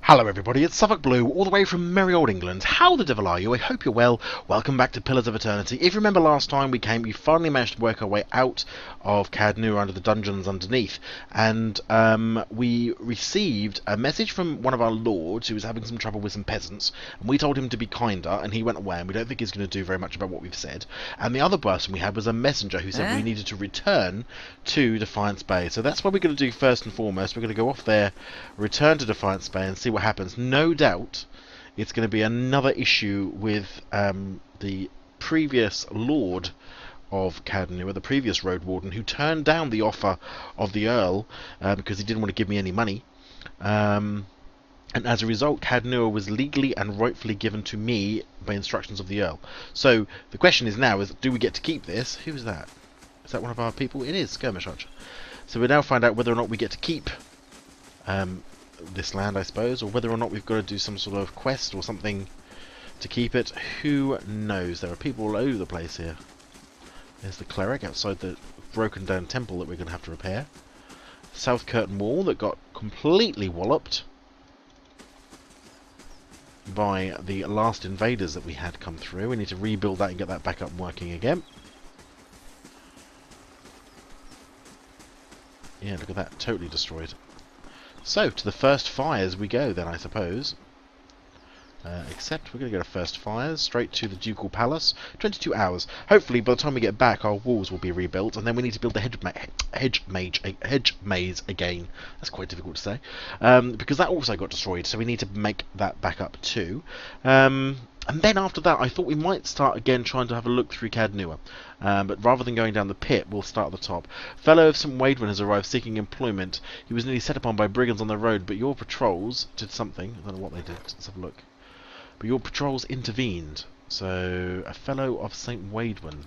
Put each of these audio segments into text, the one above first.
Hello everybody, it's Suffolk Blue, all the way from merry old England. How the devil are you? I hope you're well. Welcome back to Pillars of Eternity. If you remember last time we finally managed to work our way out of Eora under the dungeons underneath. And we received a message from one of our lords who was having some trouble with some peasants. And we told him to be kinder, and he went away, and we don't think he's going to do very much about what we've said. And the other person we had was a messenger who said we needed to return to Defiance Bay. So that's what we're going to do first and foremost. We're going to go off there, return to Defiance Bay, and see what happens. No doubt it's going to be another issue with the previous Lord of Cadnua, the previous Road Warden, who turned down the offer of the Earl because he didn't want to give me any money. And as a result, Cadnua was legally and rightfully given to me by instructions of the Earl. So the question is now, do we get to keep this? Who is that? Is that one of our people? It is, Skirmish Archer. So we now find out whether or not we get to keep this land, I suppose, or whether or not we've got to do some sort of quest or something to keep it. Who knows? There are people all over the place here. There's the cleric outside the broken down temple that we're going to have to repair. South Curtain Wall that got completely walloped by the last invaders that we had come through. We need to rebuild that and get that back up and working again. Yeah, look at that, totally destroyed. So, to the first fires we go then, I suppose. Except we're going to go to first fires, straight to the Ducal Palace. 22 hours. Hopefully, by the time we get back, our walls will be rebuilt, and then we need to build the hedge maze again. That's quite difficult to say. Because that also got destroyed, so we need to make that back up too. And then after that, I thought we might start again trying to have a look through Cadnua. But rather than going down the pit, we'll start at the top. Fellow of St. Waidwen has arrived seeking employment. He was nearly set upon by brigands on the road, but your patrols did something. I don't know what they did. Let's have a look. But your patrols intervened. So, a fellow of St. Waidwen.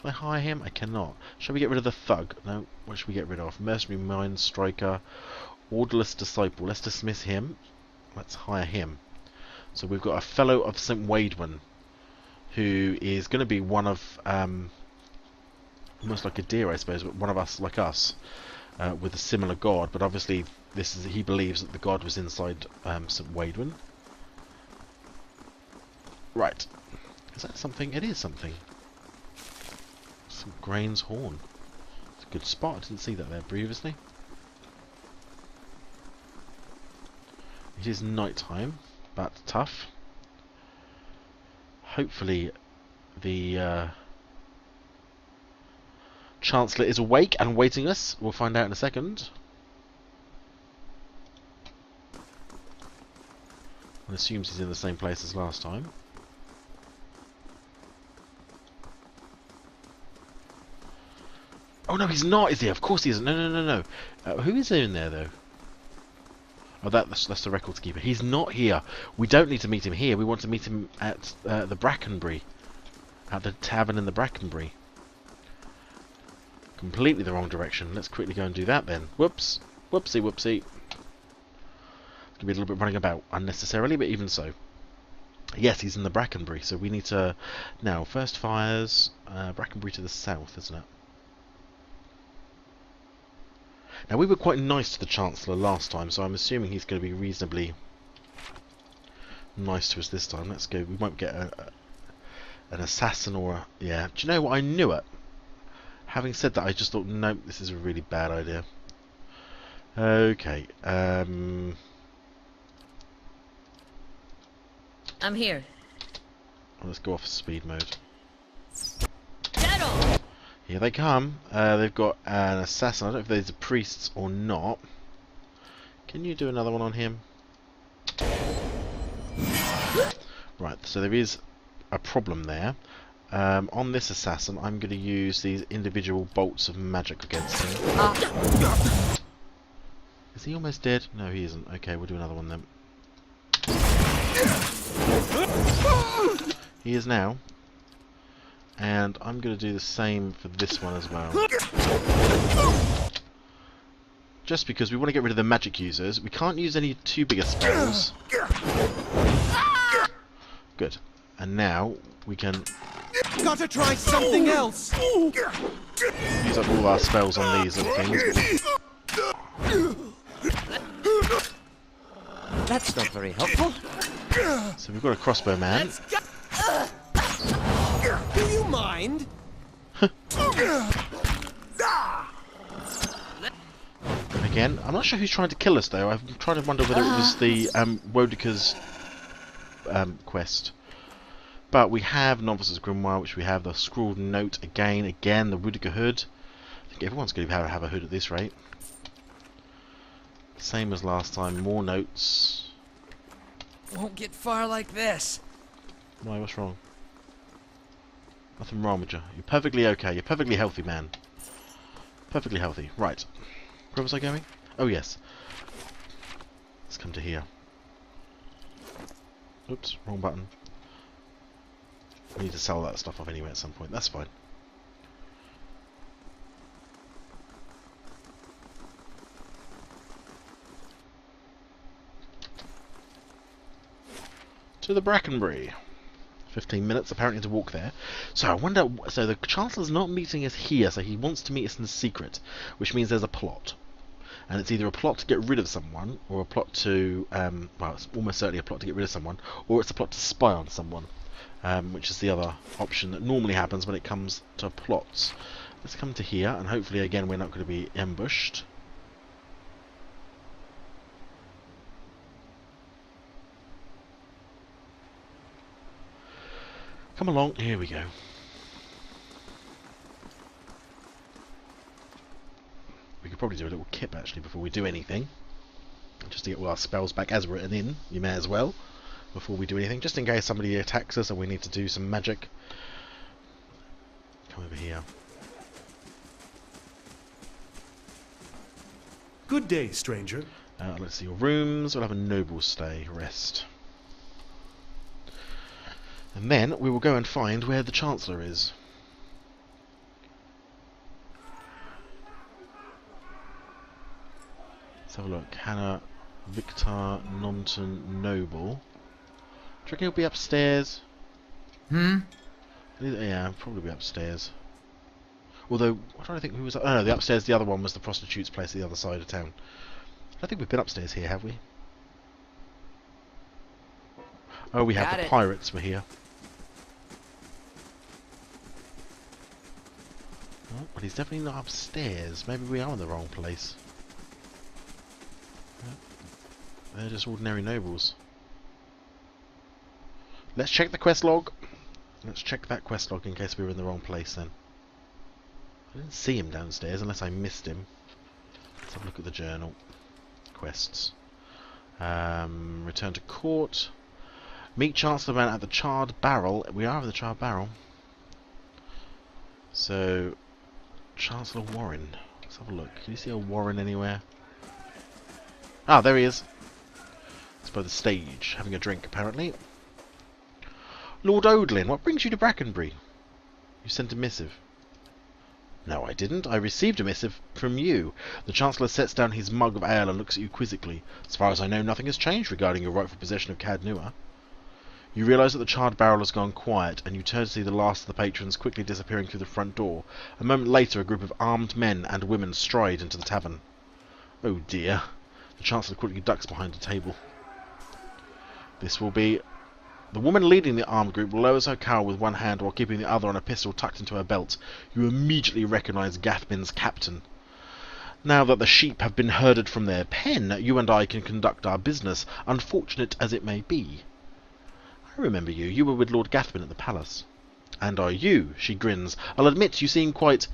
Can I hire him? I cannot. Shall we get rid of the thug? No. What should we get rid of? Mercenary Mine Striker. Orderless Disciple. Let's dismiss him. Let's hire him. So we've got a fellow of St. Waidwen, who is going to be one of, almost like a deer, I suppose, but one of us, like us, with a similar god. But obviously, he believes that the god was inside St. Waidwen. Right. Is that something? It is something. St. Grain's Horn. It's a good spot. I didn't see that there previously. It is night time. But tough. Hopefully the Chancellor is awake and waiting us. We'll find out in a second. One assumes he's in the same place as last time. Oh no, he's not, is he? Of course he isn't. No. Who is in there though? Oh, that's the records keeper. He's not here. We don't need to meet him here. We want to meet him at the Brackenbury. At the tavern in the Brackenbury. Completely the wrong direction. Let's quickly go and do that then. Whoops. Whoopsie. It's going to be a little bit running about unnecessarily, but even so. Yes, he's in the Brackenbury. So we need to... Now, first fires... Brackenbury to the south, isn't it? Now, we were quite nice to the Chancellor last time, so I'm assuming he's going to be reasonably nice to us this time. Let's go. We won't get an assassin or a... Yeah. Do you know what? I knew it. Having said that, I just thought, nope, this is a really bad idea. Okay. I'm here. Let's go off speed mode. Settle! Here they come. They've got an assassin. I don't know if there's a priests or not. Can you do another one on him? Right, so there is a problem there. On this assassin, I'm going to use these individual bolts of magic against him. Is he almost dead? No, he isn't. Okay, we'll do another one then. He is now. And I'm going to do the same for this one as well. Just because we want to get rid of the magic users. We can't use any too big of spells. Good. And now we can... Gotta try something else! Use up all our spells on these little things. That's not very helpful. So we've got a crossbow man. Let's go. Do you mind? Again, I'm not sure who's trying to kill us though. I'm trying to wonder whether it was the Wodika's quest. But we have Novice's Grimoire, which we have the scrawled note again, the Wodika hood. I think everyone's going to have a hood at this rate. Same as last time, more notes. Won't get far like this. Why, what's wrong? Nothing wrong with you. You're perfectly okay. You're perfectly healthy, man. Perfectly healthy. Right. Where was I going? Oh, yes. Let's come to here. Oops, wrong button. I need to sell that stuff off anyway at some point. That's fine. To the Brackenbury. 15 minutes apparently to walk there. So I wonder, so the Chancellor's not meeting us here, so he wants to meet us in secret, which means there's a plot. And it's either a plot to get rid of someone, or a plot to, well, it's almost certainly a plot to get rid of someone, or it's a plot to spy on someone, which is the other option that normally happens when it comes to plots. Let's come to here, and hopefully again we're not going to be ambushed. Come along, here we go. We could probably do a little kip actually before we do anything. Just to get all our spells back as written in, you may as well, before we do anything, just in case somebody attacks us and we need to do some magic. Come over here. Good day, stranger. Let's see your rooms. We'll have a noble stay, rest. And then we will go and find where the Chancellor is. Let's have a look. Hannah, Victor, Nonton, Noble. Do you reckon he'll be upstairs? Yeah, probably be upstairs. Although, I'm trying to think who was... Oh no, the upstairs, the other one was the prostitute's place at the other side of town. I don't think we've been upstairs here, have we? Oh, we have Got the it. pirates were here. Oh, but he's definitely not upstairs. Maybe we are in the wrong place. They're just ordinary nobles. Let's check the quest log. Let's check that quest log in case we were in the wrong place then. I didn't see him downstairs unless I missed him. Let's have a look at the journal. Quests. Return to court. Meet Chancellor Man at the Charred Barrel. We are at the Charred Barrel. So, Chancellor Warren. Let's have a look. Can you see a Warren anywhere? Ah, there he is. It's by the stage, having a drink apparently. Lord Odlin, what brings you to Brackenbury? You sent a missive. No, I didn't. I received a missive from you. The Chancellor sets down his mug of ale and looks at you quizzically. As far as I know, nothing has changed regarding your rightful possession of Cadnua. You realise that the Charred Barrel has gone quiet, and you turn to see the last of the patrons quickly disappearing through the front door. A moment later, a group of armed men and women stride into the tavern. Oh dear. The Chancellor quickly ducks behind a table. This will be... The woman leading the armed group lowers her cowl with one hand while keeping the other on a pistol tucked into her belt. You immediately recognise Gathbin's captain. Now that the sheep have been herded from their pen, you and I can conduct our business, unfortunate as it may be. I remember you. You were with Lord Gathbin at the palace. And are you? She grins. I'll admit you seem quite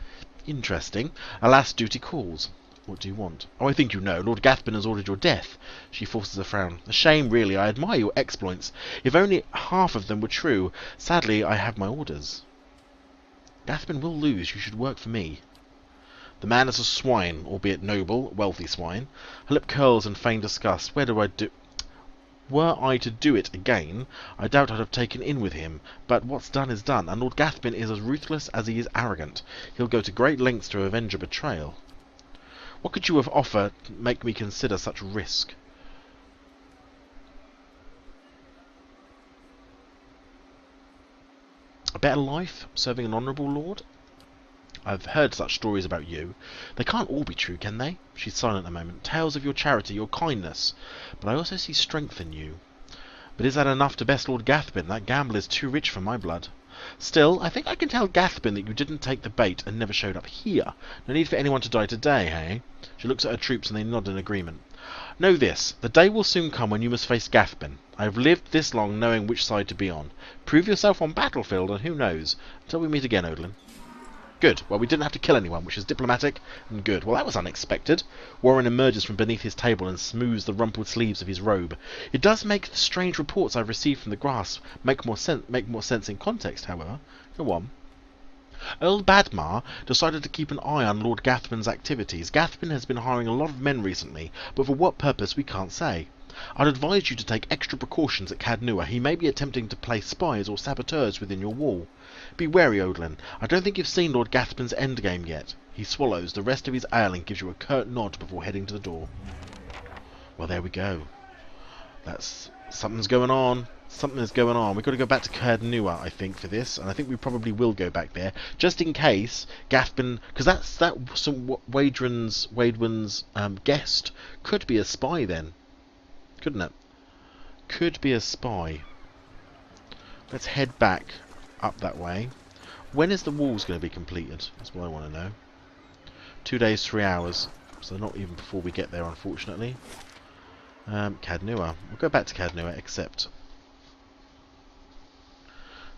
interesting. Alas, duty calls. What do you want? Oh, I think you know. Lord Gathbin has ordered your death. She forces a frown. A shame, really. I admire your exploits. If only half of them were true. Sadly, I have my orders. Gathbin will lose. You should work for me. The man is a swine, albeit noble, wealthy swine. Her lip curls in feigned disgust. Were I to do it again, I doubt I'd have taken in with him, but what's done is done, and Lord Gathbin is as ruthless as he is arrogant. He'll go to great lengths to avenge a betrayal. What could you have offered to make me consider such risk? A better life, serving an honourable lord? I've heard such stories about you. They can't all be true, can they? She's silent a moment. Tales of your charity, your kindness. But I also see strength in you. But is that enough to best Lord Gathbin? That gamble is too rich for my blood. Still, I think I can tell Gathbin that you didn't take the bait and never showed up here. No need for anyone to die today, hey? She looks at her troops and they nod in agreement. Know this, the day will soon come when you must face Gathbin. I have lived this long knowing which side to be on. Prove yourself on battlefield and who knows, until we meet again, Odlin. Good. Well, we didn't have to kill anyone, which is diplomatic and good. Well, that was unexpected. Warren emerges from beneath his table and smooths the rumpled sleeves of his robe. It does make the strange reports I've received from the grass make more sense in context, however. Go on. Earl Badmar decided to keep an eye on Lord Gathbin's activities. Gathbin has been hiring a lot of men recently, but for what purpose we can't say. I'd advise you to take extra precautions at Cadnua. He may be attempting to place spies or saboteurs within your wall. Be wary, Odlin. I don't think you've seen Lord Gathbin's endgame yet. He swallows the rest of his ale and gives you a curt nod before heading to the door. Well, there we go. Something's going on. Something is going on. We've got to go back to Cadnua, I think, for this, and I think we probably will go back there, just in case Gathbin, because Waidwin's guest could be a spy then, couldn't it? Could be a spy. Let's head back up that way. When is the walls going to be completed? That's what I want to know. 2 days, 3 hours. So not even before we get there, unfortunately. Cadnua. We'll go back to Cadnua, except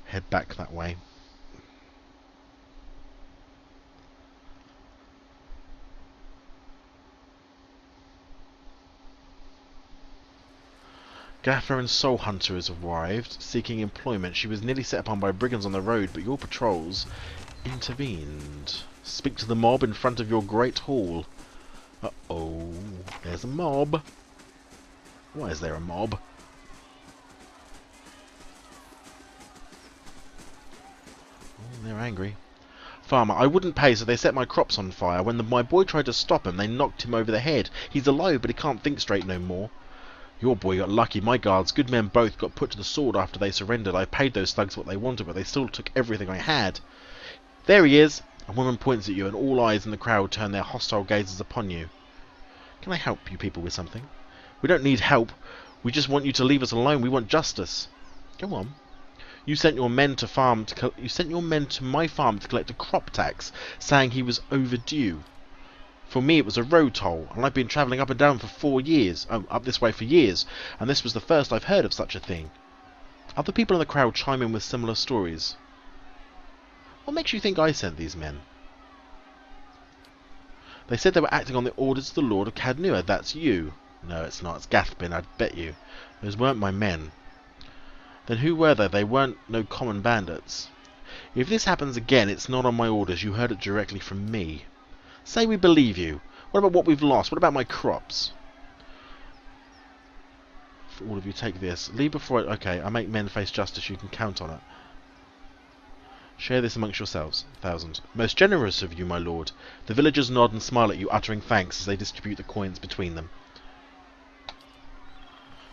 head back that way. Gaffer and Soul Hunter has arrived, seeking employment. She was nearly set upon by brigands on the road, but your patrols intervened. Speak to the mob in front of your great hall. Uh-oh, there's a mob. Why is there a mob? Oh, they're angry. Farmer, I wouldn't pay, so they set my crops on fire. When my boy tried to stop him, they knocked him over the head. He's alive, but he can't think straight no more. Your boy got lucky. My guards, good men both, got put to the sword after they surrendered. I paid those thugs what they wanted, but they still took everything I had. There he is! A woman points at you, and all eyes in the crowd turn their hostile gazes upon you. Can I help you people with something? We don't need help. We just want you to leave us alone. We want justice. Go on. You sent your men to my farm to collect a crop tax, saying he was overdue. For me it was a road toll, and I've been travelling up and down for 4 years, up this way for years, and this was the first I've heard of such a thing. Other people in the crowd chime in with similar stories. What makes you think I sent these men? They said they were acting on the orders of the Lord of Cadnua. That's you. No, it's not. It's Gathbin, I'd bet you. Those weren't my men. Then who were they? They weren't no common bandits. If this happens again, it's not on my orders. You heard it directly from me. Say we believe you. What about what we've lost? What about my crops? For all of you, take this. Leave before I... Okay, I make men face justice. You can count on it. Share this amongst yourselves. 1,000. Most generous of you, my lord. The villagers nod and smile at you, uttering thanks as they distribute the coins between them.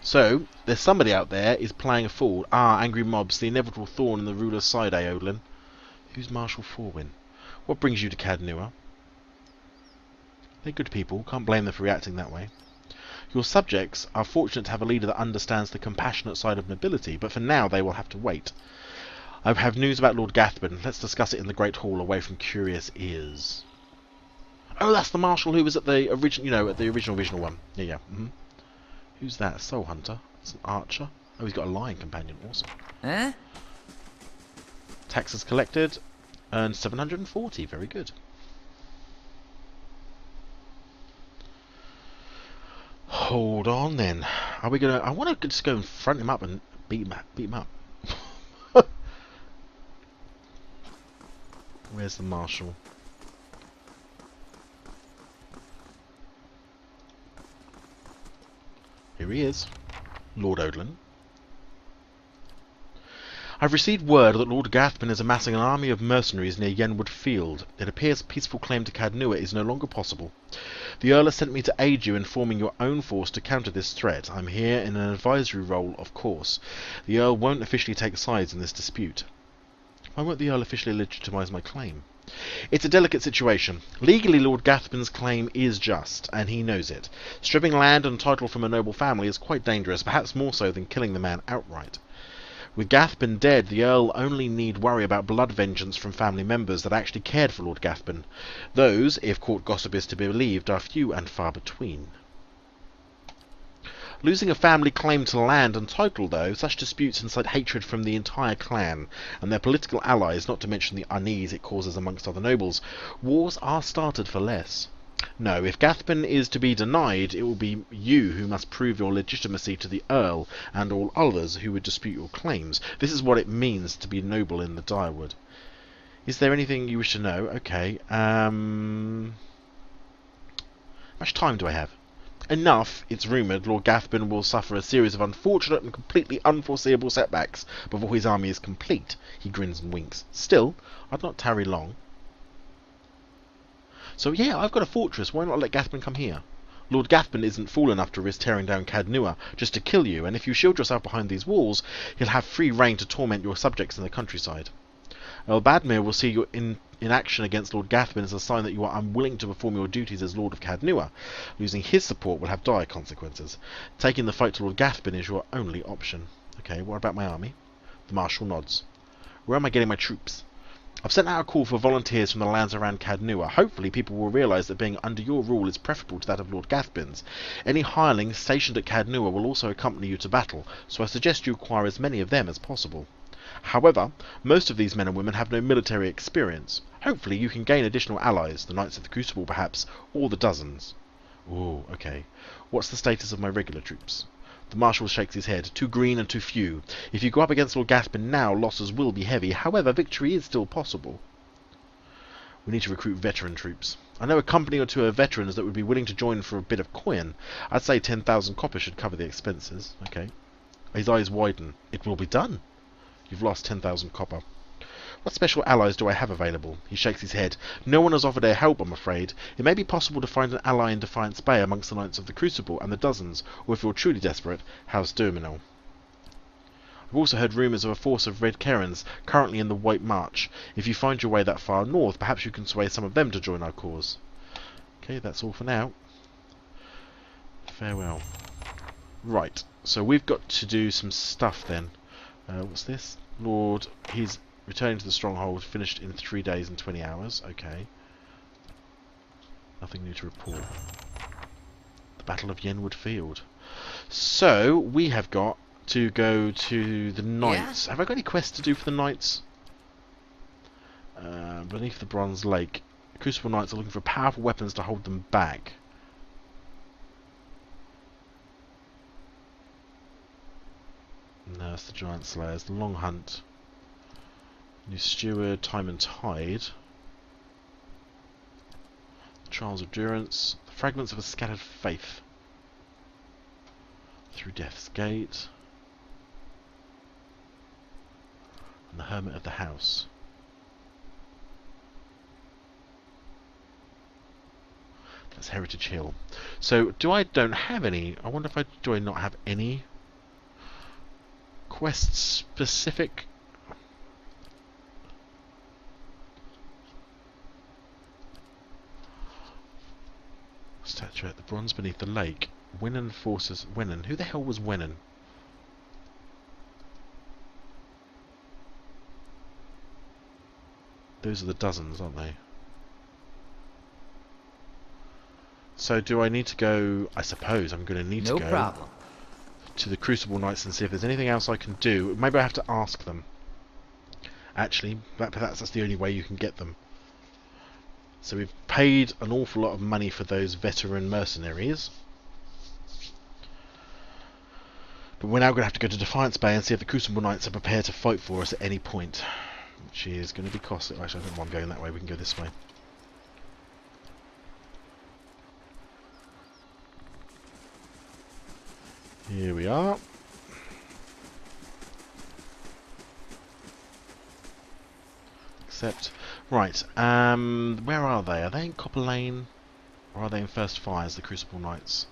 So, there's somebody out there is playing a fool. Ah, angry mobs, the inevitable thorn in the ruler's side, eh, Odlin? Who's Marshal Forwin? What brings you to Cadnua? They're good people. Can't blame them for reacting that way. Your subjects are fortunate to have a leader that understands the compassionate side of nobility, but for now they will have to wait. I have news about Lord Gathbin. Let's discuss it in the Great Hall, away from curious ears. Oh, that's the Marshal who was at the original, at the original one. Yeah. Who's that? Soul Hunter. It's an archer. Oh, he's got a lion companion. Awesome. Huh? Taxes collected. Earned 740. Very good. Hold on then. Are we gonna... I want to just go and front him up and beat him up. Where's the Marshal? Here he is. Lord Odlin. I've received word that Lord Gathbin is amassing an army of mercenaries near Yenwood Field. It appears peaceful claim to Cadnua is no longer possible. The Earl has sent me to aid you in forming your own force to counter this threat. I'm here in an advisory role, of course. The Earl won't officially take sides in this dispute. Why won't the Earl officially legitimise my claim? It's a delicate situation. Legally, Lord Gathbin's claim is just, and he knows it. Stripping land and title from a noble family is quite dangerous, perhaps more so than killing the man outright. With Gathbin dead, the Earl only need worry about blood vengeance from family members that actually cared for Lord Gathbin. Those, if court gossip is to be believed, are few and far between. Losing a family claim to land and title, though, such disputes incite hatred from the entire clan and their political allies, not to mention the unease it causes amongst other nobles. Wars are started for less. No, if Gathbin is to be denied, it will be you who must prove your legitimacy to the Earl and all others who would dispute your claims. This is what it means to be noble in the Direwood. Is there anything you wish to know? Okay. How much time do I have? Enough, it's rumoured, Lord Gathbin will suffer a series of unfortunate and completely unforeseeable setbacks before his army is complete. He grins and winks. Still, I'd not tarry long. So yeah, I've got a fortress. Why not let Gathbin come here? Lord Gathbin isn't fool enough to risk tearing down Cadnua just to kill you, and if you shield yourself behind these walls, he'll have free rein to torment your subjects in the countryside. Earl Badmere will see you in action against Lord Gathbin as a sign that you are unwilling to perform your duties as Lord of Cadnua. Losing his support will have dire consequences. Taking the fight to Lord Gathbin is your only option. Okay, what about my army? The Marshal nods. Where am I getting my troops? I've sent out a call for volunteers from the lands around Cadnua. Hopefully people will realise that being under your rule is preferable to that of Lord Gathbin's. Any hirelings stationed at Cadnua will also accompany you to battle, so I suggest you acquire as many of them as possible. However, most of these men and women have no military experience. Hopefully you can gain additional allies, the Knights of the Crucible perhaps, or the dozens. Ooh, okay. What's the status of my regular troops? The Marshal shakes his head. Too green and too few. If you go up against Lord Gathbin now, losses will be heavy. However, victory is still possible. We need to recruit veteran troops. I know a company or two of veterans that would be willing to join for a bit of coin. I'd say 10,000 copper should cover the expenses. Okay. His eyes widen. It will be done. You've lost 10,000 copper. What special allies do I have available? He shakes his head. No one has offered their help, I'm afraid. It may be possible to find an ally in Defiance Bay amongst the Knights of the Crucible and the dozens, or if you're truly desperate, House Derminal. I've also heard rumours of a force of Red Kerans currently in the White March. If you find your way that far north, perhaps you can sway some of them to join our cause. Okay, that's all for now. Farewell. Right, so we've got to do some stuff then. What's this? Lord, he's returning to the stronghold, finished in 3 days and 20 hours. Okay. Nothing new to report. The Battle of Yenwood Field. So, we have got to go to the Knights. Yeah. Have I got any quests to do for the Knights? Beneath the Bronze Lake. The Crucible Knights are looking for powerful weapons to hold them back. No, it's the Giant Slayers. The Long Hunt. New Steward, Time and Tide. The Trials of Durance. The Fragments of a Scattered Faith. Through Death's Gate. And the Hermit of the House. That's Heritage Hill. So, don't have any. I wonder if do I not have any quest specific. Statuette, the bronze beneath the lake. Wennen forces. Wennen. Who the hell was Wennen? Those are the dozens, aren't they? So do I need to go? I suppose I'm going to need to go to the Crucible Knights and see if there's anything else I can do. Maybe I have to ask them. Actually, that's the only way you can get them. So we've paid an awful lot of money for those veteran mercenaries. But we're now going to have to go to Defiance Bay and see if the Crucible Knights are prepared to fight for us at any point. Which is going to be costly. Actually, I don't want going that way. We can go this way. Here we are. Accept. Right, where are they? Are they in Copper Lane? Or are they in First Fires, the Crucible Knights?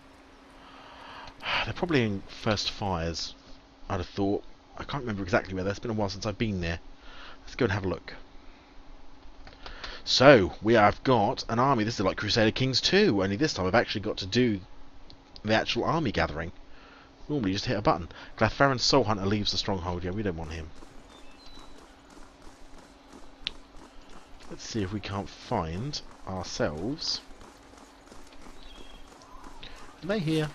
They're probably in First Fires, I'd have thought. I can't remember exactly where. It's been a while since I've been there. Let's go and have a look. So, we have got an army. This is like Crusader Kings 2, only this time I've actually got to do the actual army gathering. Normally you just hit a button. Glatharin's Soul Hunter leaves the stronghold. Yeah, we don't want him. Let's see if we can't find ourselves. Are they here?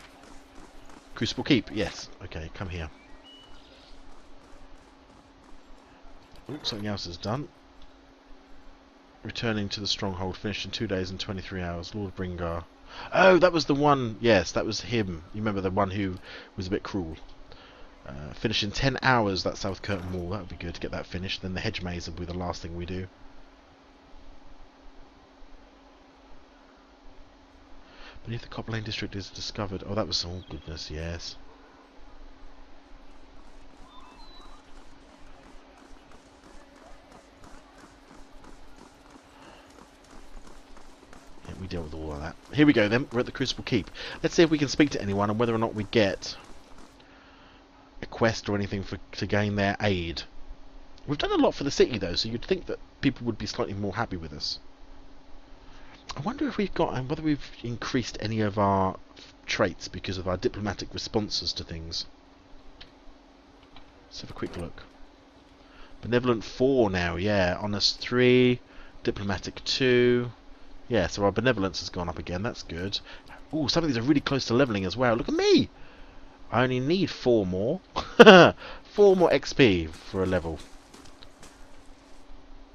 Crucible Keep, yes. Okay, come here. Oh, something else is done. Returning to the stronghold, finished in 2 days and 23 hours. Lord Bringar. Oh, that was the one. Yes, that was him. You remember the one who was a bit cruel. Finish in 10 hours, that South Curtain Wall. That would be good to get that finished. Then the hedge maze will be the last thing we do. Beneath the Copper Lane district is discovered. Oh, that was, oh goodness, yes. Yeah, we deal with all of that. Here we go then. We're at the Crucible Keep. Let's see if we can speak to anyone and whether or not we get a quest or anything to gain their aid. We've done a lot for the city though, so you'd think that people would be slightly more happy with us. I wonder if we've got, and whether we've increased any of our traits because of our diplomatic responses to things. Let's have a quick look. Benevolent 4 now, yeah. Honest 3, diplomatic 2. Yeah, so our benevolence has gone up again. That's good. Ooh, some of these are really close to leveling as well. Look at me! I only need 4 more. 4 more XP for a level.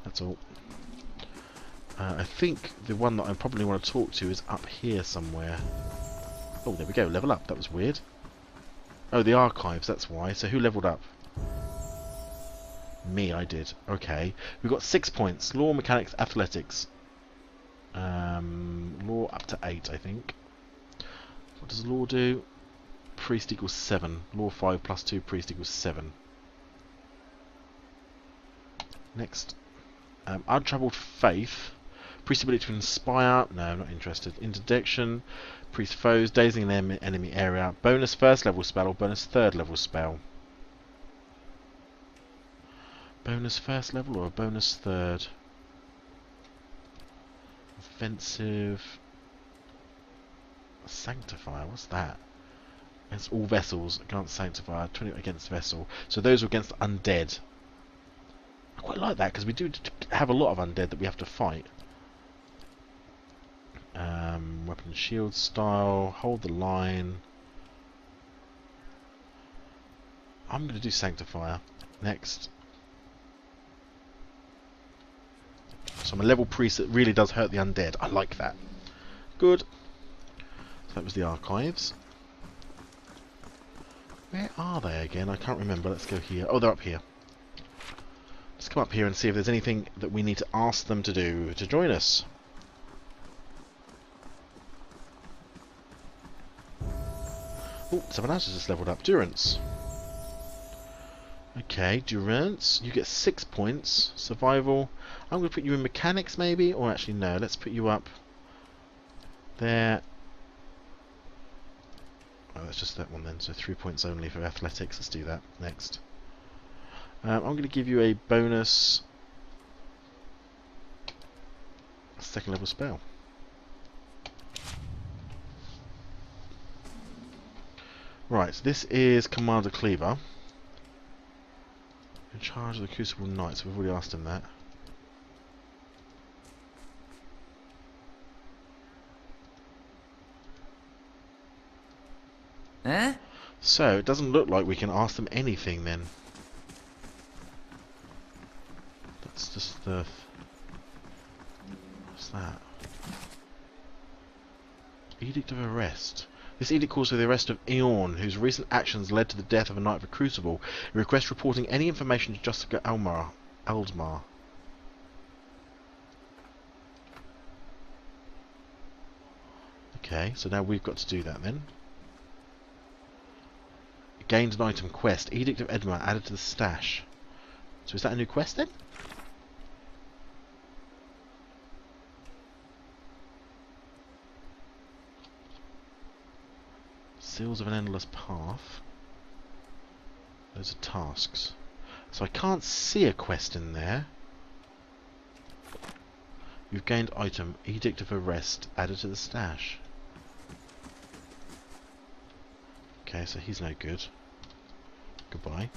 That's all. I think the one that I probably want to talk to is up here somewhere. Oh, there we go. Level up. That was weird. Oh, the archives. That's why. So who leveled up? Me, I did. Okay. We've got 6 points. Law, mechanics, athletics. Law up to 8, I think. What does law do? Priest equals 7. Law 5 plus 2. Priest equals 7. Next. Untroubled faith. Priest ability to inspire. No, I'm not interested. Interdiction. Priest foes. Dazing an enemy area. Bonus first level spell or bonus third level spell. Bonus first level or a bonus third? Offensive. Sanctifier. What's that? Against all vessels. Against Sanctifier. 20 against vessel. So those are against undead. I quite like that because we do have a lot of undead that we have to fight. Weapon and shield style. Hold the line. I'm going to do Sanctifier. Next. So I'm a level priest that really does hurt the undead. I like that. Good. So that was the archives. Where are they again? I can't remember. Let's go here. Oh, they're up here. Let's come up here and see if there's anything that we need to ask them to do to join us. Oh, someone else has just leveled up. Durance. Okay, Durance. You get 6 points. Survival. I'm going to put you in mechanics maybe. Or actually no, let's put you up there. Oh, that's just that one then. So 3 points only for athletics. Let's do that next. I'm going to give you a bonus second level spell. Right, this is Commander Cleaver. In charge of the Crucible Knights. We've already asked him that. Huh? So, it doesn't look like we can ask them anything then. That's just the... What's that? Edict of Arrest. This edict calls for the arrest of Eorn, whose recent actions led to the death of a knight of the Crucible. It requests reporting any information to Justica Aldmar. Okay, so now we've got to do that then. Gained an item quest. Edict of Edmar added to the stash. So is that a new quest then? Seals of an Endless Path. Those are tasks. So I can't see a quest in there. You've gained item. Edict of Arrest. Added to the stash. Okay, so he's no good. Goodbye.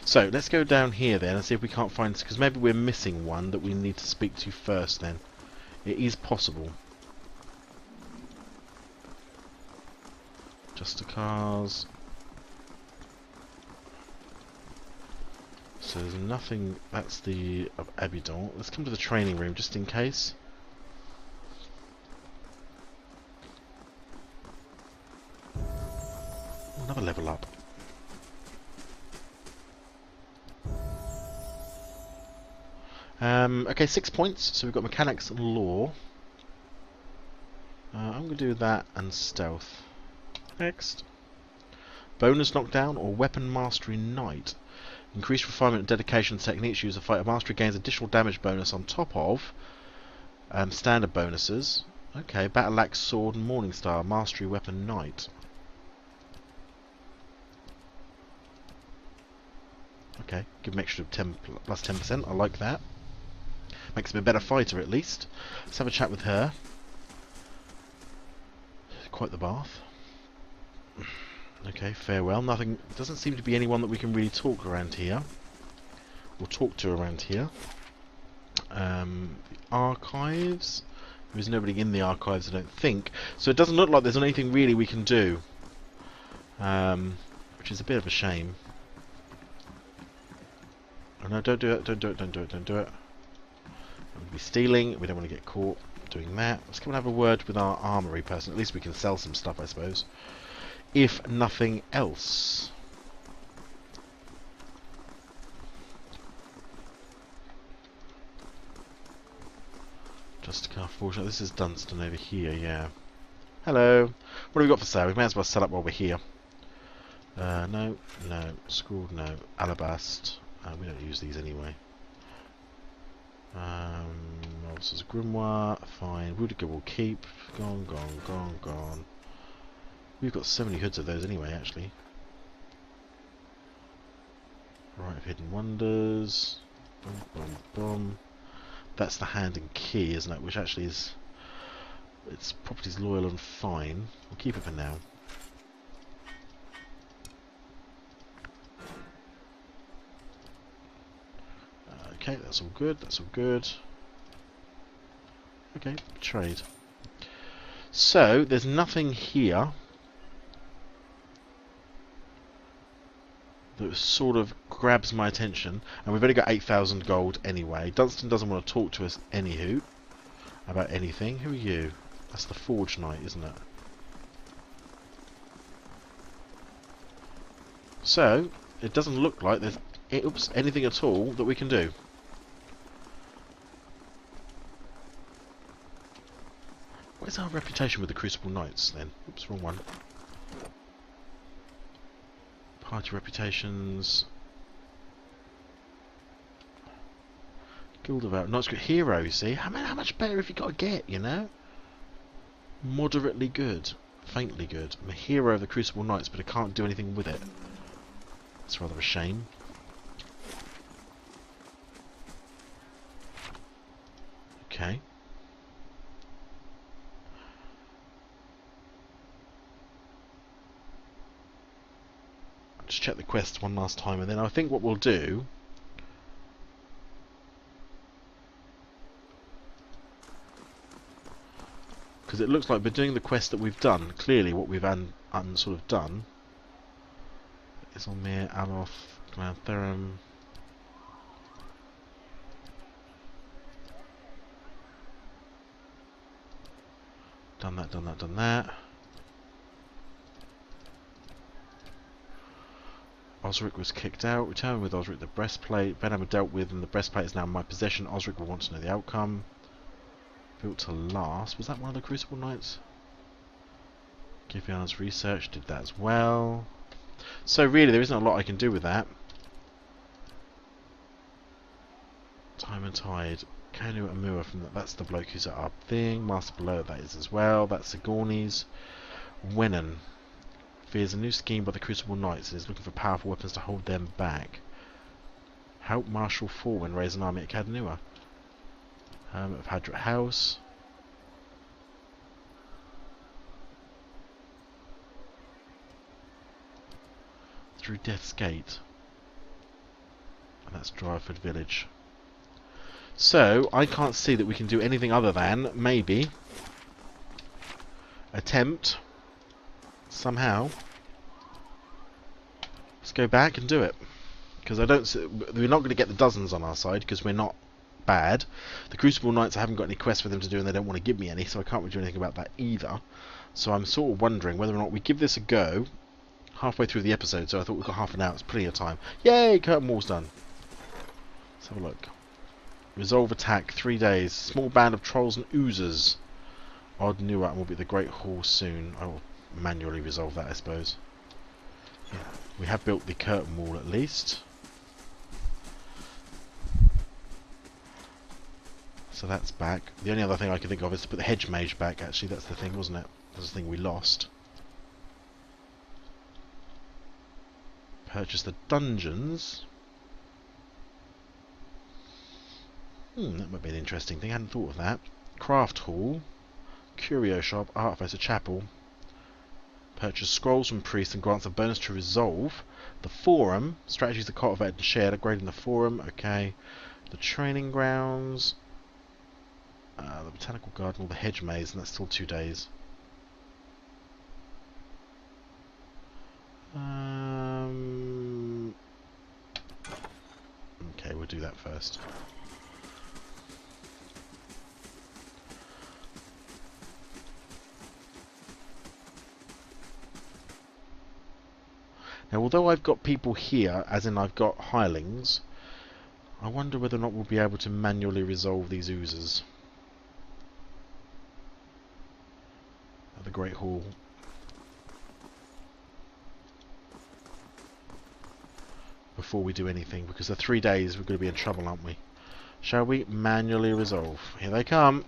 So, let's go down here then and see if we can't find... Because maybe we're missing one that we need to speak to first then. It is possible. Just the cars. So there's nothing... That's the Abidon. Let's come to the training room just in case. Another level up. Okay, 6 points. So we've got mechanics and law. I'm going to do that and stealth. Next. Bonus knockdown or weapon mastery knight. Increased refinement and dedication techniques used to fight. A mastery gains additional damage bonus on top of standard bonuses. Okay, battle axe, sword, and morning star. Mastery weapon knight. Okay, give him extra 10 plus 10%. I like that. Makes him a better fighter at least. Let's have a chat with her. Quite the bath. Okay, farewell. Nothing. Doesn't seem to be anyone that we can really talk around here. Or talk to around here. Archives. There's nobody in the archives, I don't think. So it doesn't look like there's anything really we can do. Which is a bit of a shame. Oh no, don't do it, don't do it, don't do it, don't do it. We'll be stealing, we don't want to get caught doing that. Let's come and have a word with our armory person. At least we can sell some stuff, I suppose. If nothing else. Just fortunate. This is Dunstan over here, yeah. Hello. What have we got for sale? We may as well sell up while we're here. No, no. Scrawled, no. Alabast. We don't use these anyway. Officer's Grimoire, fine. Rudiger will keep. Gone, gone, gone, gone. We've got so many hoods of those anyway, actually. Right of Hidden Wonders. Boom, boom, boom. That's the hand and key, isn't it? Which actually is... Its property's loyal and fine. We'll keep it for now. Okay, that's all good, that's all good. Okay, trade. So, there's nothing here that sort of grabs my attention, and we've only got 8,000 gold anyway. Dunstan doesn't want to talk to us anywho about anything. Who are you? That's the Forge Knight, isn't it? So, it doesn't look like there's anything at all that we can do. Where's our reputation with the Crucible Knights then? Oops, wrong one. Party reputations. Guild of Out. Knights Hero, you see. How much better have you got to get, you know? Moderately good. Faintly good. I'm a hero of the Crucible Knights, but I can't do anything with it. It's rather a shame. Okay. Just check the quest one last time, and then I think what we'll do... Because it looks like we're doing the quest that we've done. Clearly what we've sort of done is on Mir, Aloth, Glantherum. Done that, done that, done that. Osric was kicked out. Return with Osric the breastplate. Venom dealt with, and the breastplate is now in my possession. Osric will want to know the outcome. Built to last. Was that one of the Crucible Knights? Give me honest research. Did that as well. So really, there isn't a lot I can do with that. Time and Tide. Kanu and Amua from that's the bloke who's at our thing. Master Below, that is as well. That's Sigourney's. Wenan. Fears a new scheme by the Crucible Knights and is looking for powerful weapons to hold them back. Help Marshal Forwin raise an army at Cadnua. Hermit of Hadrat House. Through Death's Gate. And that's Dryford Village. So, I can't see that we can do anything other than, maybe, attempt, somehow, let's go back and do it. Because we're not going to get the dozens on our side, because we're not bad. The Crucible Knights, I haven't got any quests for them to do, and they don't want to give me any, so I can't really do anything about that either. So I'm sort of wondering whether or not we give this a go, halfway through the episode, so I thought we've got half an hour, it's plenty of time. Yay, curtain wall's done. Let's have a look. Resolve attack, 3 days. Small band of trolls and oozers. Odlin will be the Great Hall soon. I will manually resolve that, I suppose. Yeah. We have built the curtain wall at least. So that's back. The only other thing I can think of is to put the hedge mage back. Actually, that's the thing, wasn't it? That's the thing we lost. Purchase the dungeons. That might be an interesting thing. I hadn't thought of that. Craft hall, curio shop, artificer chapel. Purchase scrolls from priests and grants a bonus to resolve. The forum, strategies are cultivated and shared. Upgrading the forum, okay. The training grounds, the botanical garden, or the hedge maze, and that's still 2 days. Okay, we'll do that first. Now, although I've got people here, as in I've got hirelings, I wonder whether or not we'll be able to manually resolve these oozers at the Great Hall. Before we do anything, because the 3 days we're going to be in trouble, aren't we? Shall we manually resolve? Here they come.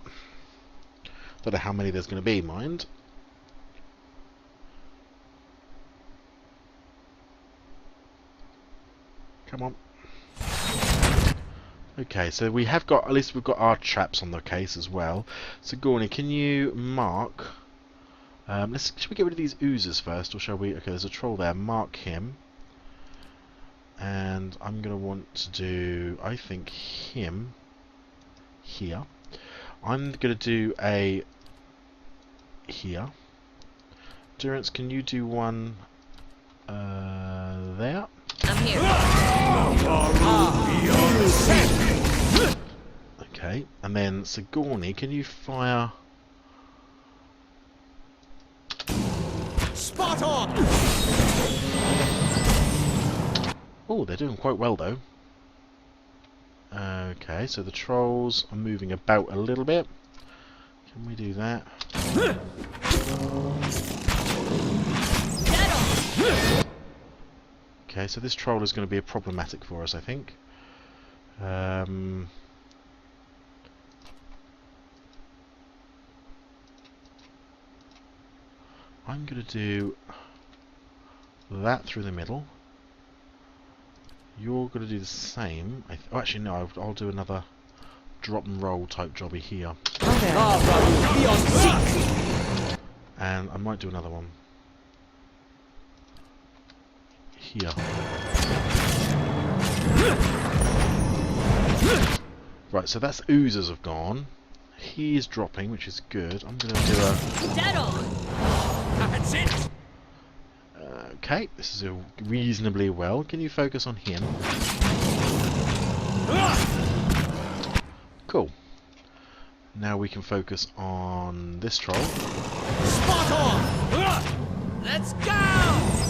Don't know how many there's going to be, mind. Come on. Okay, so we have got, at least we've got our traps on the case as well. So Gorny, can you mark, should we get rid of these oozers first, or shall we, okay, there's a troll there, mark him. And I'm going to want to do, I think, him here. I'm going to do a here. Durance, can you do one there? I'm here. Okay, and then Sigourney, can you fire? Spot on! Oh, they're doing quite well though. Okay, so the trolls are moving about a little bit. Can we do that? Okay, so this troll is going to be problematic for us, I think. I'm going to do that through the middle. You're going to do the same. Oh, actually, no, I'll do another drop and roll type jobby here. And I might do another one here. Right, so that's oozers have gone. He's dropping, which is good. I'm going to do a... Dead on! That's it! Okay, this is reasonably well. Can you focus on him? Cool. Now we can focus on this troll. Spot on! Let's go!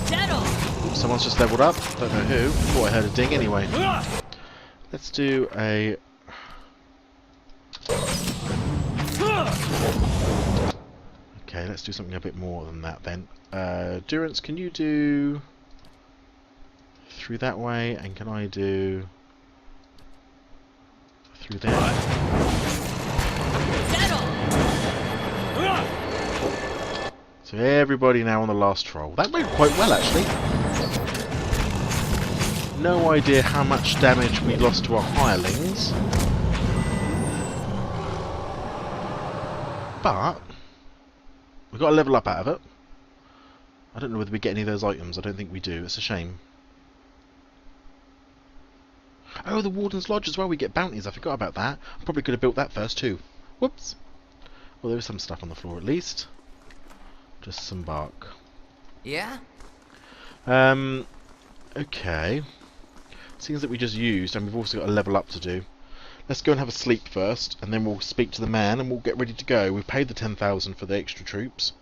Dead on! Oops, someone's just leveled up. Don't know who. Thought I heard a ding anyway. Let's do a... Okay, let's do something a bit more than that then. Durance, can you do through that way, and can I do through there? So everybody now on the last troll. That went quite well actually. No idea how much damage we lost to our hirelings. But we've got to level up out of it. I don't know whether we get any of those items. I don't think we do. It's a shame. Oh, the Warden's Lodge as well. We get bounties. I forgot about that. Probably could have built that first too. Whoops. Well, there is some stuff on the floor at least. Just some bark. Yeah? Okay. Seems that we just used, and we've also got a level up to do. Let's go and have a sleep first, and then we'll speak to the man, and we'll get ready to go. We've paid the 10,000 for the extra troops.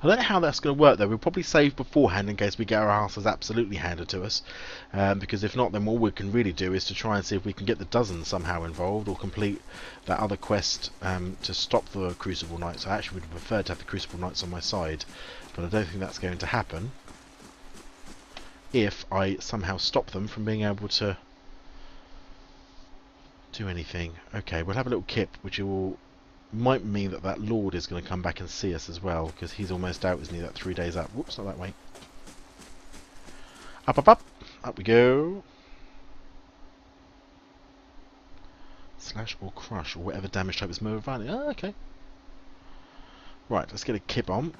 I don't know how that's going to work though. We'll probably save beforehand in case we get our asses absolutely handed to us, because if not, then all we can really do is to try and see if we can get the dozen somehow involved, or complete that other quest to stop the Crucible Knights. I actually would prefer to have the Crucible Knights on my side, but I don't think that's going to happen if I somehow stop them from being able to do anything. Okay, we'll have a little kip, which might mean that that Lord is going to come back and see us as well, because he's almost out, isn't he? That 3 days up. Whoops, not that way. Up, up, up. Up we go. Slash or crush, or whatever damage type is more violent. Oh, okay. Right, let's get a kip on.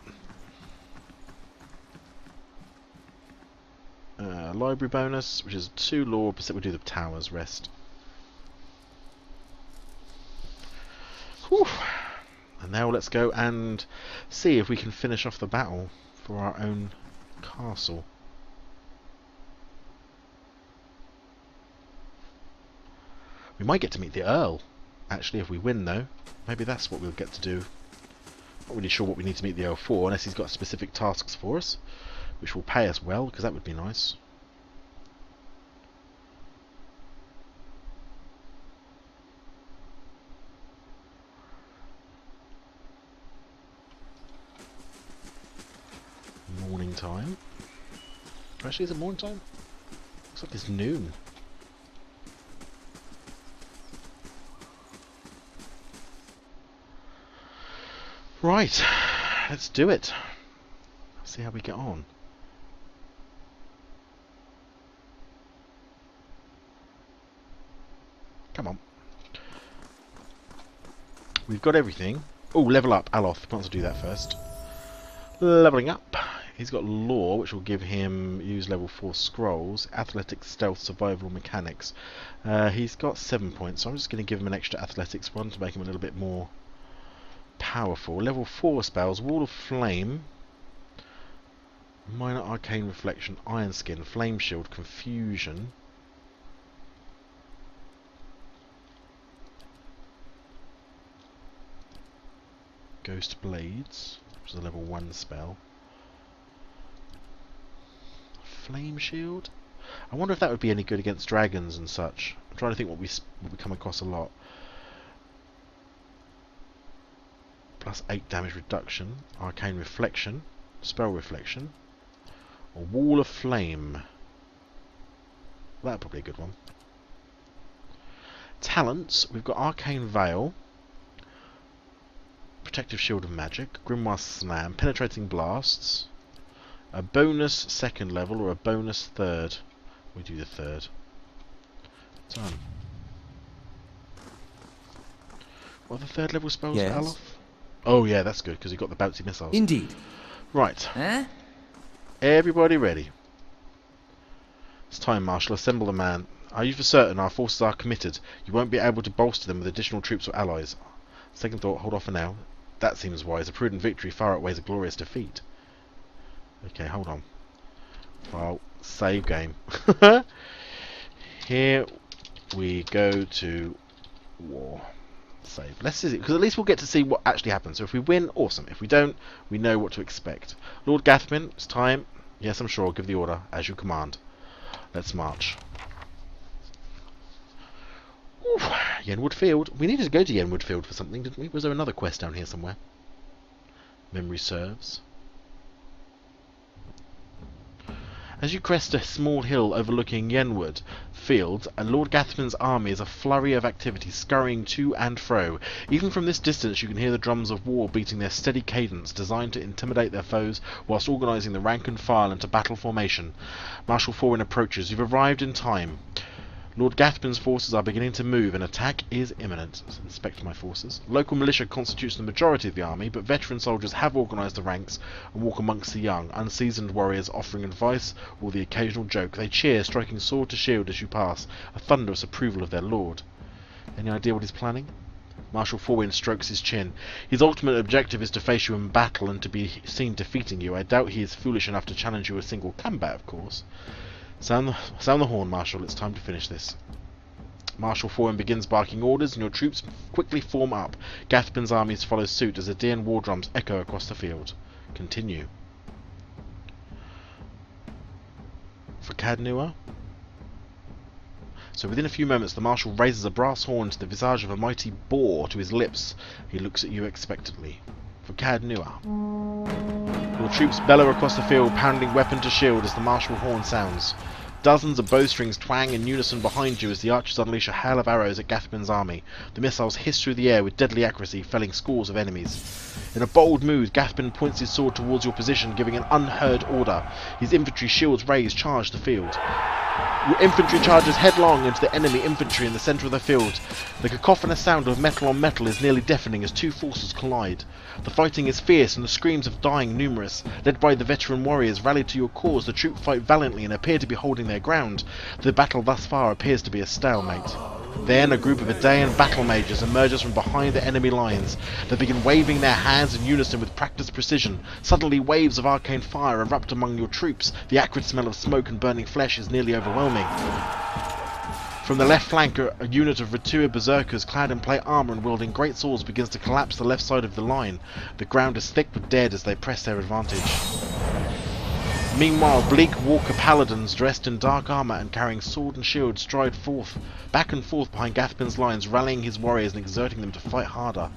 Library bonus, which is 2 lore, but we'll do the towers rest. Whew. And now let's go and see if we can finish off the battle for our own castle. We might get to meet the Earl, actually, if we win though. Maybe that's what we'll get to do. Not really sure what we need to meet the Earl for, unless he's got specific tasks for us, which will pay us well, because that would be nice. Morning time. Actually, is it morning time? Looks like it's noon. Right, let's do it. See how we get on. Come on. We've got everything. Oh, level up. Aloth wants to do that first. Leveling up. He's got lore, which will give him use level 4 scrolls, athletics, stealth, survival, mechanics. He's got 7 points, so I'm just going to give him an extra athletics one to make him a little bit more powerful. Level 4 spells, wall of flame, minor arcane reflection, iron skin, flame shield, confusion. Ghost blades, which is a level 1 spell. Flame shield? I wonder if that would be any good against dragons and such. I'm trying to think what we come across a lot. Plus 8 damage reduction, arcane reflection, spell reflection, or wall of flame. That'd probably be a good one. Talents, we've got arcane veil, protective shield of magic, grimoire slam, penetrating blasts. A bonus 2nd level or a bonus 3rd. We do the 3rd. Done. What are the 3rd level spells, Yes. Aloth? Oh yeah, that's good, because you've got the bouncy missiles. Indeed. Right. Huh? Everybody ready. It's time, Marshal. Assemble the man. Are you for certain our forces are committed? You won't be able to bolster them with additional troops or allies. Second thought, hold off for now. That seems wise. A prudent victory far outweighs a glorious defeat. Okay, hold on. File, save game. Here we go to war. Save. Let's see, because at least we'll get to see what actually happens. So if we win, awesome. If we don't, we know what to expect. Lord Gathmin, it's time. Yes, I'm sure. Give the order as you command. Let's march. Ooh, Yenwood Field. We needed to go to Yenwood Field for something, didn't we? Was there another quest down here somewhere? Memory serves. As you crest a small hill overlooking Yenwood Field, Lord Gathman's army is a flurry of activity scurrying to and fro. Even from this distance you can hear the drums of war beating their steady cadence, designed to intimidate their foes whilst organising the rank and file into battle formation. Marshal Foran approaches. You've arrived in time. Lord Gathbin's forces are beginning to move. An attack is imminent. Let's inspect my forces. Local militia constitutes the majority of the army, but veteran soldiers have organised the ranks and walk amongst the young, unseasoned warriors offering advice or the occasional joke. They cheer, striking sword to shield as you pass, a thunderous approval of their lord. Any idea what he's planning? Marshal Forwin strokes his chin. His ultimate objective is to face you in battle and to be seen defeating you. I doubt he is foolish enough to challenge you a single combat, of course. Sound the horn, Marshal. It's time to finish this. Marshal Forwin begins barking orders, and your troops quickly form up. Gathbin's armies follow suit as the Daean war drums echo across the field. Continue. For Cadnua. So within a few moments the Marshal raises a brass horn to the visage of a mighty boar to his lips. He looks at you expectantly. For Cadnua. Your troops bellow across the field, pounding weapon to shield as the martial horn sounds. Dozens of bowstrings twang in unison behind you as the archers unleash a hail of arrows at Gathbin's army. The missiles hiss through the air with deadly accuracy, felling scores of enemies. In a bold move, Gathbin points his sword towards your position, giving an unheard order. His infantry, shields raised, charge the field. Your infantry charges headlong into the enemy infantry in the centre of the field. The cacophonous sound of metal on metal is nearly deafening as two forces collide. The fighting is fierce and the screams of dying numerous. Led by the veteran warriors rallied to your cause, the troops fight valiantly and appear to be holding their ground. The battle thus far appears to be a stalemate. Then a group of Daean battle mages emerges from behind the enemy lines. They begin waving their hands in unison with practiced precision. Suddenly waves of arcane fire erupt among your troops. The acrid smell of smoke and burning flesh is nearly overwhelming. From the left flank, a unit of Ritua berserkers clad in plate armour and wielding great swords begins to collapse the left side of the line. The ground is thick with dead as they press their advantage. Meanwhile, bleak walker paladins dressed in dark armour and carrying sword and shield stride forth, back and forth behind Gathbin's lines, rallying his warriors and exerting them to fight harder.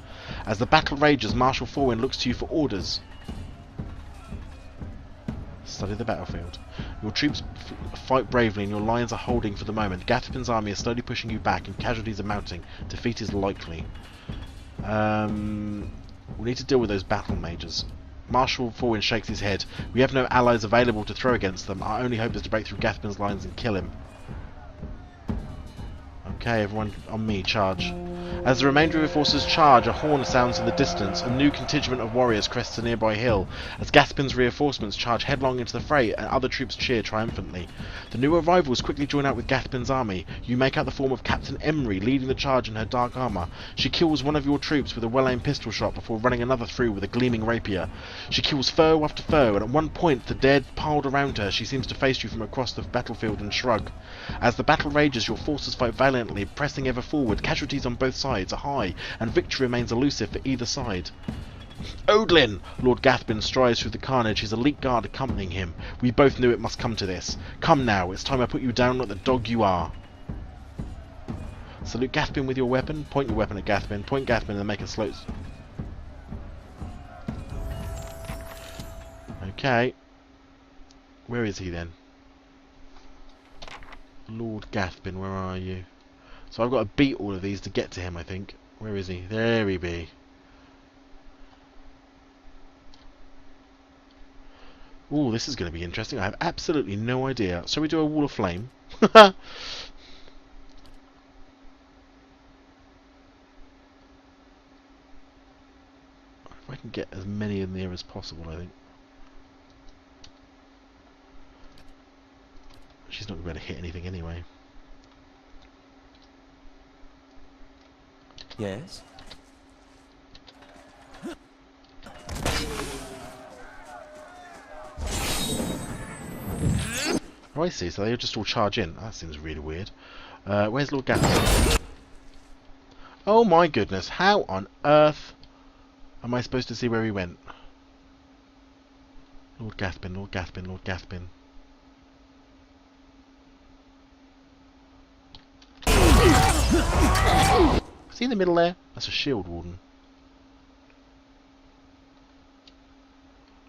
As the battle rages, Marshal Forwin looks to you for orders. Study the battlefield. Your troops fight bravely and your lines are holding for the moment. Gathbin's army is slowly pushing you back and casualties are mounting. Defeat is likely. We need to deal with those battle mages. Marshal Forwin shakes his head. We have no allies available to throw against them. Our only hope is to break through Gathbin's lines and kill him. Okay, everyone on me, charge. As the remainder of your forces charge, a horn sounds in the distance. A new contingent of warriors crests a nearby hill. As Gathbin's reinforcements charge headlong into the fray, and other troops cheer triumphantly. The new arrivals quickly join out with Gathbin's army. You make out the form of Captain Emery leading the charge in her dark armour. She kills one of your troops with a well-aimed pistol shot before running another through with a gleaming rapier. She kills foe after foe, and at one point, the dead piled around her, she seems to face you from across the battlefield and shrug. As the battle rages, your forces fight valiantly, pressing ever forward. Casualties on both sides are high, and victory remains elusive for either side. Odlin! Lord Gathbin strides through the carnage, his elite guard accompanying him. We both knew it must come to this. Come now, it's time I put you down like the dog you are. Salute Gathbin with your weapon. Point your weapon at Gathbin. Point Gathbin and make a slow... Okay. Where is he then? Lord Gathbin, where are you? So I've got to beat all of these to get to him, I think. Where is he? There he be. Ooh, this is going to be interesting. I have absolutely no idea. Shall we do a wall of flame? If I can get as many in there as possible, I think. She's not going to be able to hit anything anyway. Yes? Oh, I see. So they just all charge in. That seems really weird. Where's Lord Gathbin? Oh my goodness. How on earth am I supposed to see where he went? Lord Gathbin, Lord Gathbin, Lord Gathbin. See in the middle there? That's a shield warden.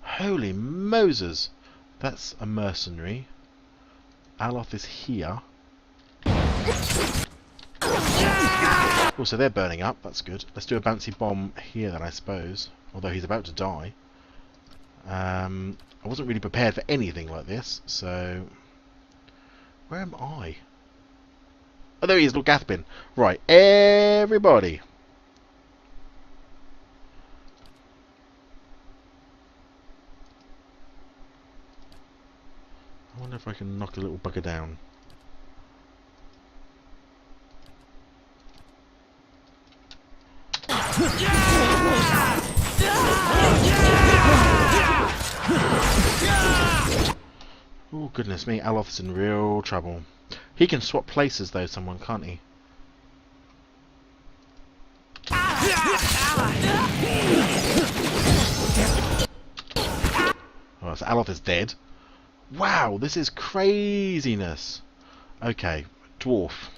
Holy Moses! That's a mercenary. Aloth is here. Oh, so they're burning up. That's good. Let's do a bouncy bomb here then, I suppose. Although he's about to die. I wasn't really prepared for anything like this, so... Where am I? Oh, there he is, Lord Gathbin. Right, everybody. I wonder if I can knock the little bugger down. Oh, goodness me, Alof's in real trouble. He can swap places, though, someone, can't he? Oh, so Alof is dead. Wow, this is craziness. Okay, Dwarf.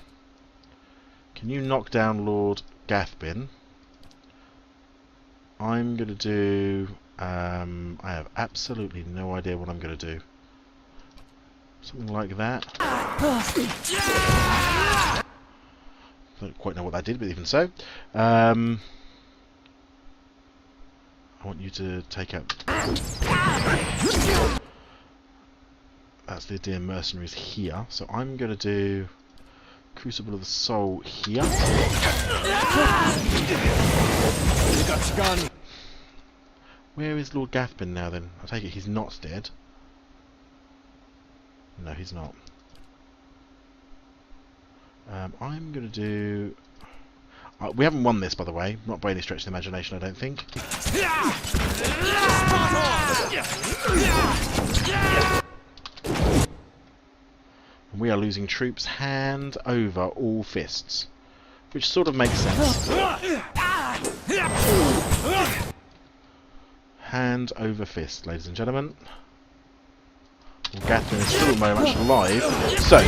Can you knock down Lord Gathbin? I'm going to do... I have absolutely no idea what I'm going to do. Something like that. Don't quite know what that did, but even so. I want you to take out... That's the dear mercenaries here. So I'm going to do Crucible of the Soul here. Where is Lord Gathbin now then? I take it he's not dead. No, he's not. I'm going to do... we haven't won this, by the way. Not by any stretch of the imagination, I don't think. And we are losing troops hand over all fists. Which sort of makes sense. Hand over fist, ladies and gentlemen. Gathbin is still very much alive. So,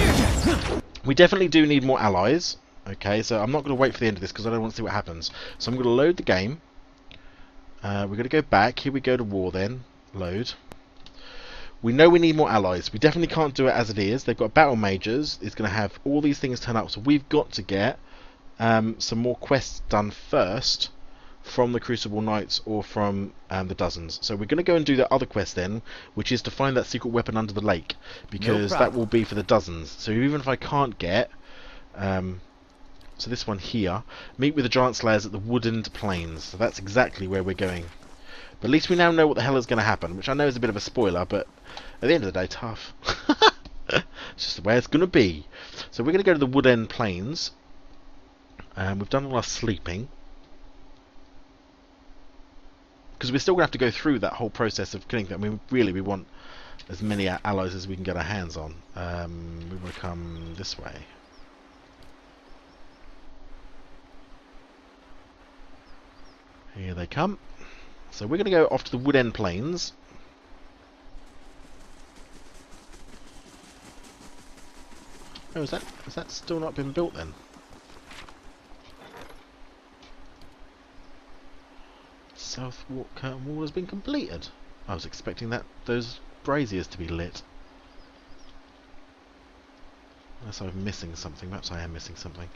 we definitely do need more allies. Okay, so I'm not going to wait for the end of this because I don't want to see what happens. So I'm going to load the game. We're going to go back. Here we go to war then. Load. We know we need more allies. We definitely can't do it as it is. They've got battle majors. It's going to have all these things turn up. So we've got to get some more quests done first from the Crucible Knights or from the Dozens. So we're going to go and do that other quest then, which is to find that secret weapon under the lake, because that will be for the Dozens. So even if I can't get so this one here, meet with the Giant Slayers at the Woodland Plains. So that's exactly where we're going. But at least we now know what the hell is going to happen, which I know is a bit of a spoiler, but at the end of the day, tough. It's just the way it's going to be. So we're going to go to the Woodland Plains. We've done all our sleeping. Because we're still going to have to go through that whole process of killing them. I mean, really, we want as many allies as we can get our hands on. We will come this way. Here they come. So we're going to go off to the Woodend Plains. Oh, has that still not been built then? South Curtain Wall has been completed. I was expecting those braziers to be lit. Unless I'm missing something. Perhaps I am missing something.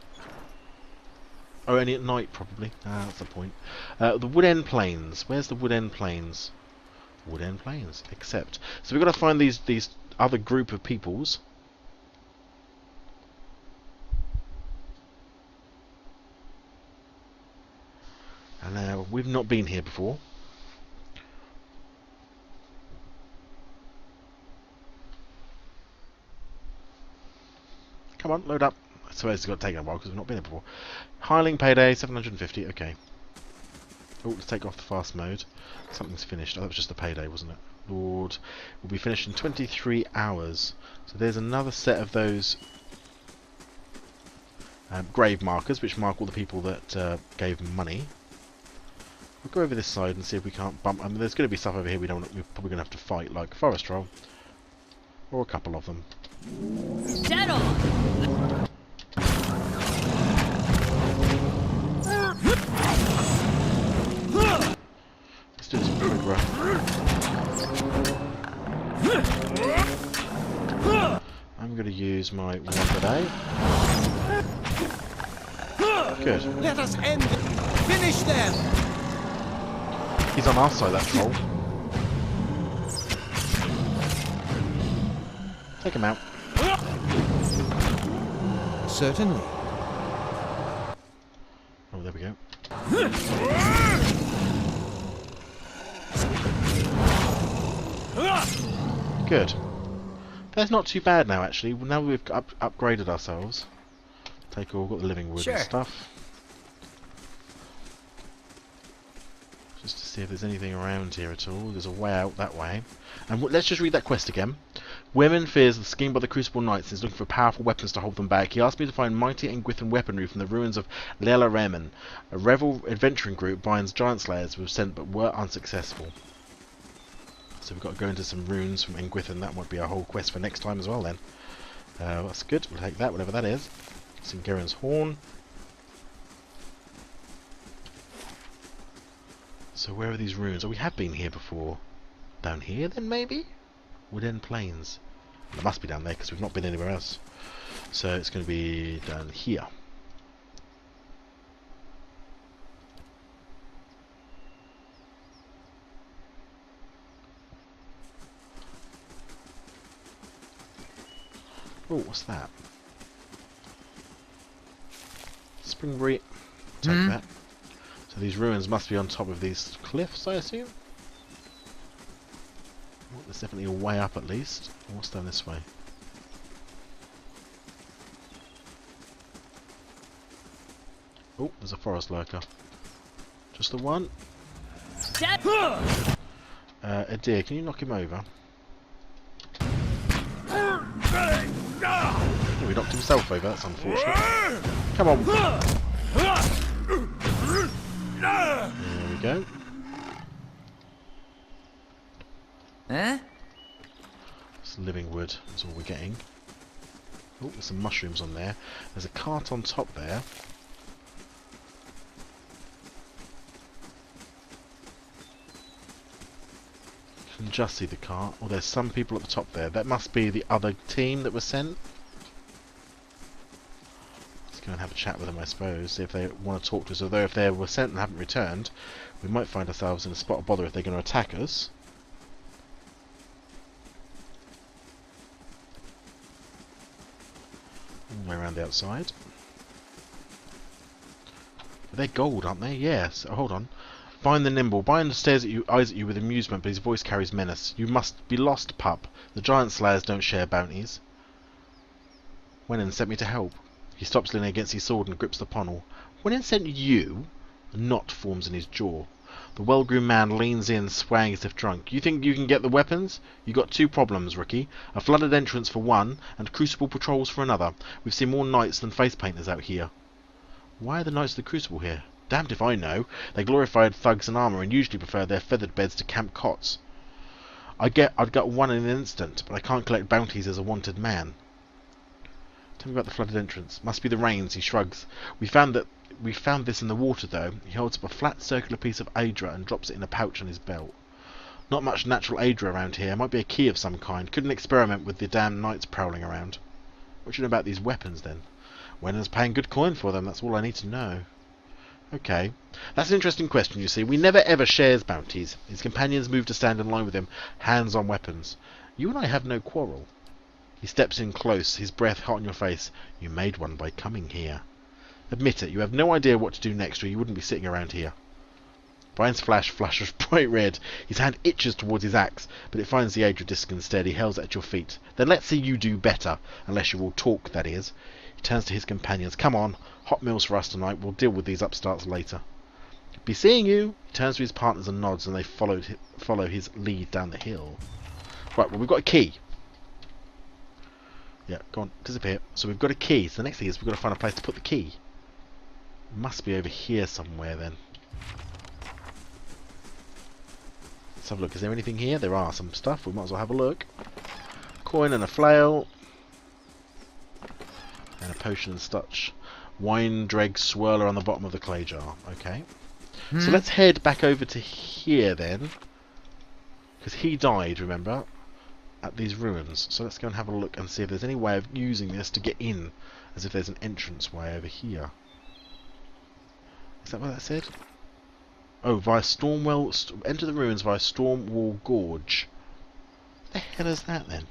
Oh, only at night probably. That's the point. The Woodend Plains. Where's the Woodend Plains? Woodend Plains. Except. So we've got to find these other group of peoples. And we've not been here before. Come on, load up. I suppose it's got to take a while because we've not been here before. Hireling payday, 750. Okay. Oh, let's take off the fast mode. Something's finished. Oh, that was just the payday, wasn't it? Lord, will be finished in 23 hours. So there's another set of those grave markers, which mark all the people that gave money. We'll go over this side and see if we can't bump. I mean, there's going to be stuff over here we're probably going to have to fight, like Forest Troll, or a couple of them. Settle. Let's do this quick run. I'm going to use my one today. Good. Let us end it. Finish them. He's on our side, that troll. Take him out. Certainly. Oh, there we go. Good. That's not too bad now, actually. Now we've upgraded ourselves. Take all, got the living wood and stuff. Just to see if there's anything around here at all. There's a way out that way. And let's just read that quest again. Women fears the scheme by the Crucible Knights and is looking for powerful weapons to hold them back. He asked me to find mighty Engwithan weaponry from the ruins of Lela Remen. A rebel adventuring group binds giant slayers were sent but were unsuccessful. So we've got to go into some runes from Engwithan. That might be our whole quest for next time as well then. That's good. We'll take that, whatever that is. Singeren's Horn. So where are these runes? Oh, we have been here before. Down here then, maybe? Woodend Plains. It must be down there because we've not been anywhere else. So it's going to be down here. Oh, what's that? Springbury. Take that. So these ruins must be on top of these cliffs, I assume? Well, there's definitely a way up at least. What's down this way? Oh, there's a forest lurker. Just the one? Adir, can you knock him over? Oh, he knocked himself over, that's unfortunate. Come on! There we go. Huh? It's living wood, that's all we're getting. Oh, there's some mushrooms on there. There's a cart on top there. You can just see the cart. Oh, there's some people at the top there. That must be the other team that was sent. Let's go and have a chat with them, I suppose, see if they want to talk to us. Although if they were sent and haven't returned, we might find ourselves in a spot of bother if they're going to attack us. All the way around the outside. They're gold, aren't they? Yes. Oh, hold on. Find the nimble. Bind stares at you, eyes at you with amusement, but his voice carries menace. You must be lost, pup. The giant slayers don't share bounties. Wenin sent me to help. He stops leaning against his sword and grips the pommel. Wenin sent you? A knot forms in his jaw. The well-groomed man leans in, swaying as if drunk. You think you can get the weapons? You got two problems, rookie. A flooded entrance for one, and Crucible patrols for another. We've seen more knights than face painters out here. Why are the Knights of the Crucible here? Damned if I know. They glorified thugs in armour and usually prefer their feathered beds to camp cots. I'd get one in an instant, but I can't collect bounties as a wanted man. Tell me about the flooded entrance. Must be the rains, he shrugs. We found this in the water, though. He holds up a flat circular piece of Aedra and drops it in a pouch on his belt. Not much natural Aedra around here. Might be a key of some kind. Couldn't experiment with the damn knights prowling around. What do you know about these weapons, then? Wenin's paying good coin for them, that's all I need to know. Okay. That's an interesting question, you see. We never ever shares bounties. His companions move to stand in line with him, hands on weapons. You and I have no quarrel. He steps in close, his breath hot on your face. You made one by coming here. Admit it, you have no idea what to do next or you wouldn't be sitting around here. Brian's flash flashes bright red. His hand itches towards his axe, but it finds the Aedra disc instead. He hurls it at your feet. Then let's see you do better, unless you will talk, that is. He turns to his companions. Come on, hot meals for us tonight. We'll deal with these upstarts later. Be seeing you. He turns to his partners and nods, and they follow his lead down the hill. Right, well, we've got a key. Yeah, go on, disappear. So we've got a key. So the next thing is we've got to find a place to put the key. It must be over here somewhere then. Let's have a look. Is there anything here? There are some stuff. We might as well have a look. Coin and a flail. And a potion and such. Wine dreg swirler on the bottom of the clay jar. Okay. So let's head back over to here then. Because he died, remember? At these ruins. So let's go and have a look and see if there's any way of using this to get in. As if there's an entrance way over here. Is that what that said? Oh, via Stormwell... enter the ruins via Stormwall Gorge. What the hell is that then?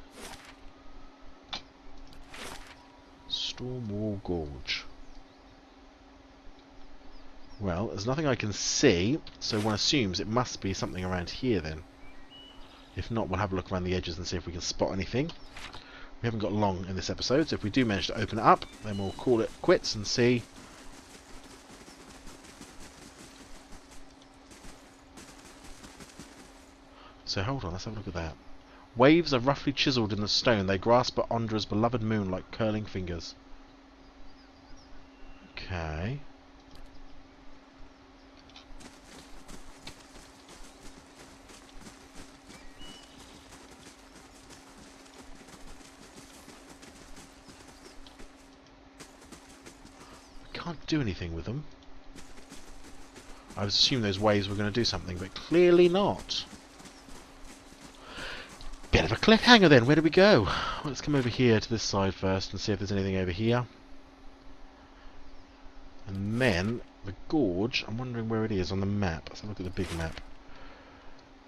Stormwall Gorge. Well, there's nothing I can see, so one assumes it must be something around here then. If not, we'll have a look around the edges and see if we can spot anything. We haven't got long in this episode, so if we do manage to open it up, then we'll call it quits and see. So hold on, let's have a look at that. Waves are roughly chiselled in the stone. They grasp at Ondra's beloved moon like curling fingers. Okay. Can't do anything with them. I was assuming those waves were going to do something, but clearly not. Bit of a cliffhanger then. Where do we go? Well, let's come over here to this side first and see if there's anything over here. And then the gorge, I'm wondering where it is on the map. Let's have a look at the big map.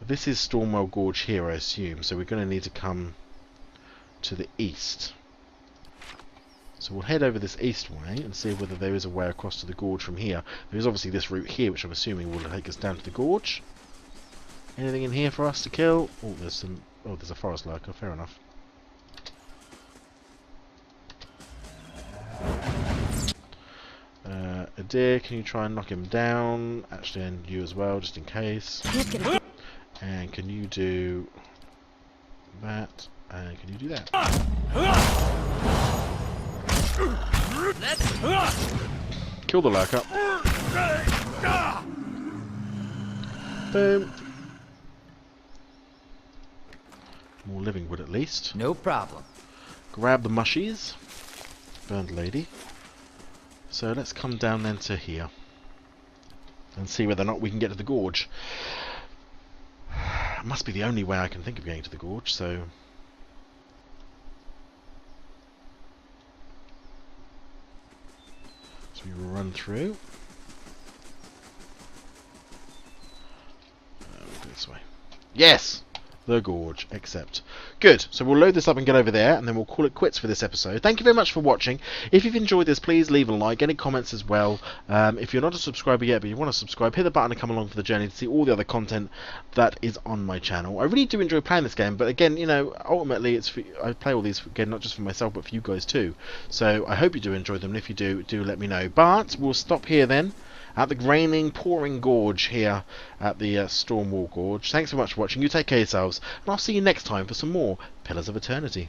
This is Stormwell Gorge here, I assume, so we're going to need to come to the east. So we'll head over this east way and see whether there is a way across to the gorge from here. There is obviously this route here, which I'm assuming will take us down to the gorge. Anything in here for us to kill? Oh, there's some. Oh, there's a forest lurker. Fair enough. A deer. Can you try and knock him down? Actually, and you as well, just in case. And can you do that? And can you do that? Kill the lurker. Boom. More living wood at least. No problem. Grab the mushies. Burned lady. So let's come down then to here. And see whether or not we can get to the gorge. It must be the only way I can think of getting to the gorge, so... we run through. We'll go this way. Yes! The gorge. Accept. Good. So we'll load this up and get over there, and then we'll call it quits for this episode. Thank you very much for watching. If you've enjoyed this, please leave a like. Any comments as well. If you're not a subscriber yet, but you want to subscribe, hit the button and come along for the journey to see all the other content that is on my channel. I really do enjoy playing this game, but again, you know, ultimately, I play all these, again, not just for myself, but for you guys too. So I hope you do enjoy them, and if you do let me know. But we'll stop here then, at the raining, pouring gorge here at the Stormwall Gorge. Thanks so much for watching. You take care of yourselves, and I'll see you next time for some more Pillars of Eternity.